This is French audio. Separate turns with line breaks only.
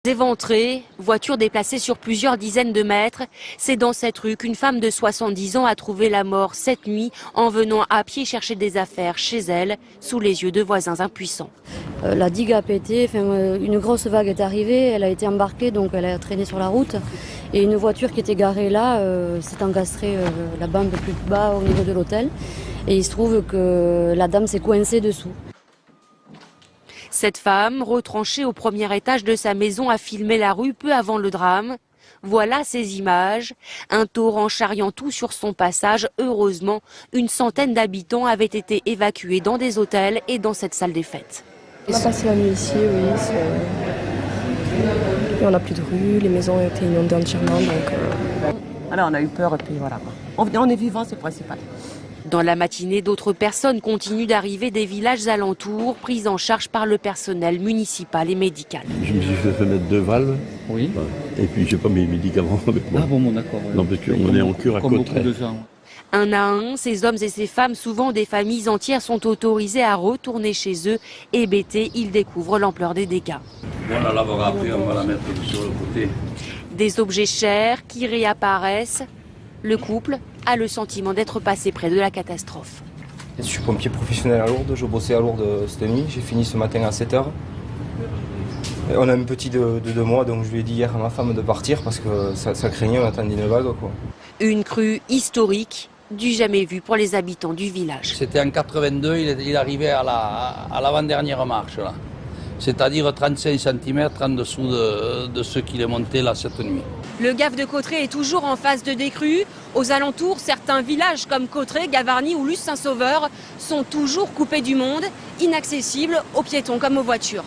Éventrée, voiture déplacée sur plusieurs dizaines de mètres, c'est dans cette rue qu'une femme de 70 ans a trouvé la mort cette nuit en venant à pied chercher des affaires chez elle, sous les yeux de voisins impuissants.
La digue a pété, une grosse vague est arrivée, elle a été embarquée, donc elle a traîné sur la route. Et une voiture qui était garée là s'est encastrée là-bas un peu plus bas au niveau de l'hôtel. Et il se trouve que la dame s'est coincée dessous.
Cette femme, retranchée au premier étage de sa maison, a filmé la rue peu avant le drame. Voilà ces images. Un torrent charriant tout sur son passage. Heureusement, une centaine d'habitants avaient été évacués dans des hôtels et dans cette salle des fêtes.
On a passé la nuit ici, oui. Et on n'a plus de rue, les maisons ont été inondées entièrement.
Alors on a eu peur et puis voilà. On est vivant, c'est le principal.
Dans la matinée, d'autres personnes continuent d'arriver des villages alentours, prises en charge par le personnel municipal et médical.
Je me suis fait mettre 2 valves.
Oui.
Et puis j'ai pas mes médicaments avec moi.
Ah bon, d'accord.
Non, parce qu'on est en cure à côté.
Un à un, ces hommes et ces femmes, souvent des familles entières, sont autorisés à retourner chez eux. Hébétés, ils découvrent l'ampleur des dégâts.
Voilà, là, après, on va la mettre sur le côté.
Des objets chers qui réapparaissent. Le couple a le sentiment d'être passé près de la catastrophe.
Je suis pompier professionnel à Lourdes, je bossais à Lourdes cette nuit, j'ai fini ce matin à 7h. Et on a un petit de 2 mois, donc je lui ai dit hier à ma femme de partir parce que ça craignait, on attendait une vague, quoi.
Une crue historique, du jamais vu pour les habitants du village.
C'était en 82, il arrivait à l'avant-dernière marche, là. C'est-à-dire 35 cm en dessous de ce qu'il est monté là cette nuit.
Le gave de Cauterets est toujours en phase de décrue. Aux alentours, certains villages comme Cauterets, Gavarnie ou Luce-Saint-Sauveur sont toujours coupés du monde, inaccessibles aux piétons comme aux voitures.